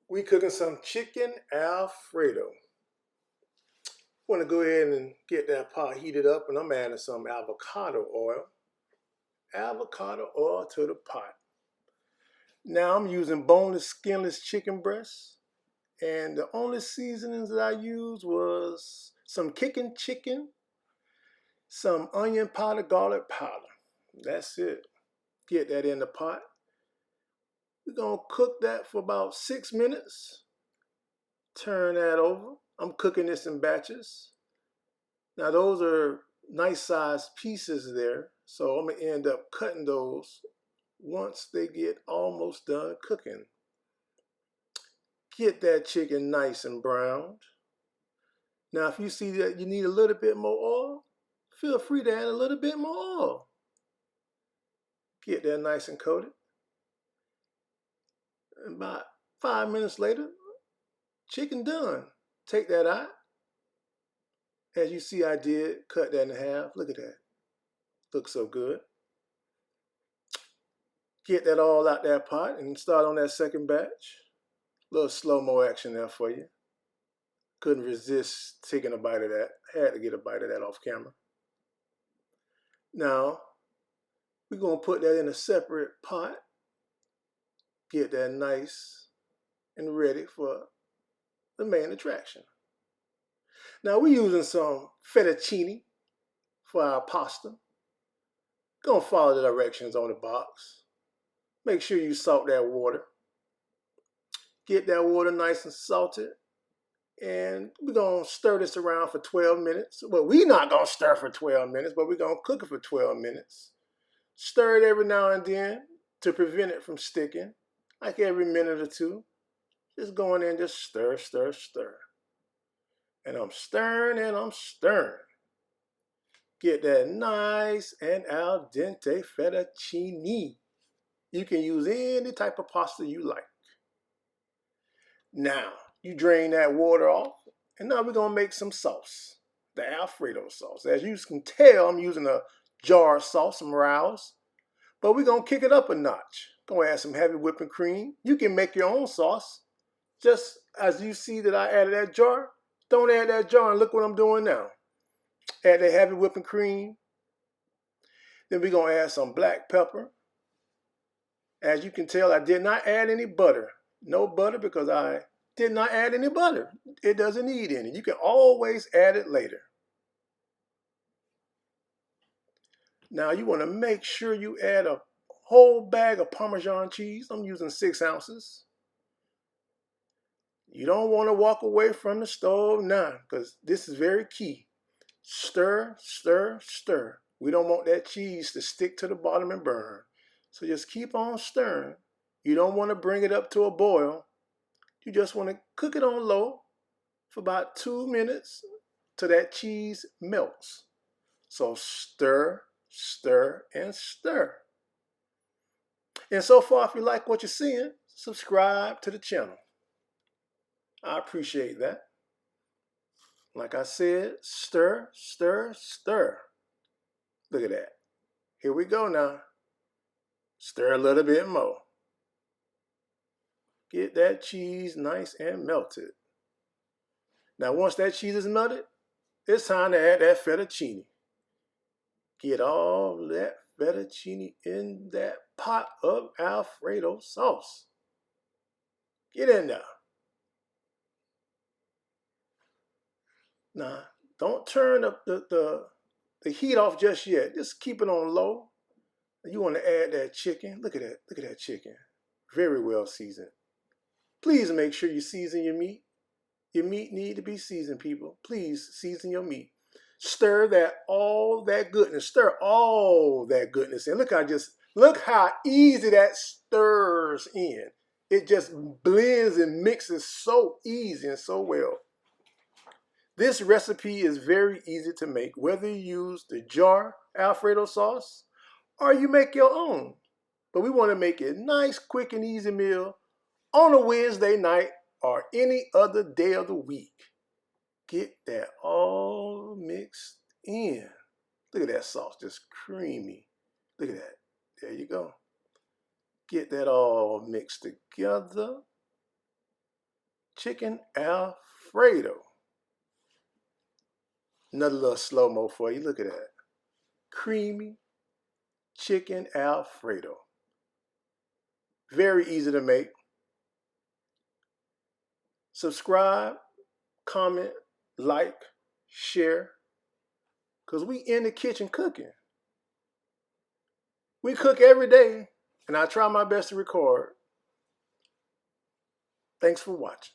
We cooking some chicken Alfredo. Want to go ahead and get that pot heated up, and I'm adding some avocado oil. Avocado oil to the pot. Now I'm using boneless, skinless chicken breasts, and the only seasonings that I used was some Kickin chicken, some onion powder, garlic powder. That's it. Get that in the pot. We're gonna cook that for about 6 minutes. Turn that over. I'm cooking this in batches. Now those are nice sized pieces there, so I'm gonna end up cutting those once they get almost done cooking. Get that chicken nice and browned. Now if you see that you need a little bit more oil, feel free to add a little bit more oil. Get that nice and coated. And about 5 minutes later, chicken done. Take that out. As you see I did, cut that in half. Look at that. Looks so good. Get that all out that pot and start on that second batch. A little slow-mo action there for you. Couldn't resist taking a bite of that. Had to get a bite of that off camera. Now, we're going to put that in a separate pot. Get that nice and ready for the main attraction. Now, we're using some fettuccine for our pasta. Gonna follow the directions on the box. Make sure you salt that water. Get that water nice and salted. And we're going to stir this around for 12 minutes. Well, we're not going to stir for 12 minutes, but we're going to cook it for 12 minutes. Stir it every now and then to prevent it from sticking, like every minute or two. Just go in there and just stir, stir, stir. And I'm stirring and I'm stirring. Get that nice and al dente fettuccine. You can use any type of pasta you like. Now, you drain that water off, and now we're going to make some sauce, the Alfredo sauce. As you can tell, I'm using a jar sauce, some Rouse, but we're going to kick it up a notch. Going to add some heavy whipping cream. You can make your own sauce. Just as you see that I added that jar, don't add that jar, and look what I'm doing now. Add the heavy whipping cream. Then we're going to add some black pepper. As you can tell, I did not add any butter. No butter because I did not add any butter. It doesn't need any. You can always add it later. Now you want to make sure you add a whole bag of Parmesan cheese. I'm using 6 ounces. You don't want to walk away from the stove now because this is very key. Stir, stir, stir. We don't want that cheese to stick to the bottom and burn. So just keep on stirring. You don't want to bring it up to a boil. You just want to cook it on low for about 2 minutes till that cheese melts. So stir, stir, and stir. And so far, if you like what you're seeing, subscribe to the channel. I appreciate that. Like I said, stir, stir, stir. Look at that. Here we go now. Stir a little bit more. Get that cheese nice and melted. Now once that cheese is melted, it's time to add that fettuccine. Get all that fettuccine in that pot of Alfredo sauce. Get in there. Now, don't turn up the heat off just yet. Just keep it on low. You want to add that chicken. Look at that. Look at that chicken. Very well seasoned. Please make sure you season your meat. Your meat need to be seasoned, people. Please season your meat. Stir all that goodness. Stir all that goodness in. Look how easy that stirs in. It just blends and mixes so easy and so well. This recipe is very easy to make, whether you use the jar Alfredo sauce or you make your own. But we want to make it nice, quick, and easy meal on a Wednesday night or any other day of the week. Get that all mixed in. Look at that sauce, just creamy. Look at that. There you go. Get that all mixed together. chicken Alfredo. Another little slow-mo for you. Look at that. Creamy chicken Alfredo. Very easy to make. Subscribe, comment, like, share, because we in the kitchen cooking. We cook every day, and I try my best to record. Thanks for watching.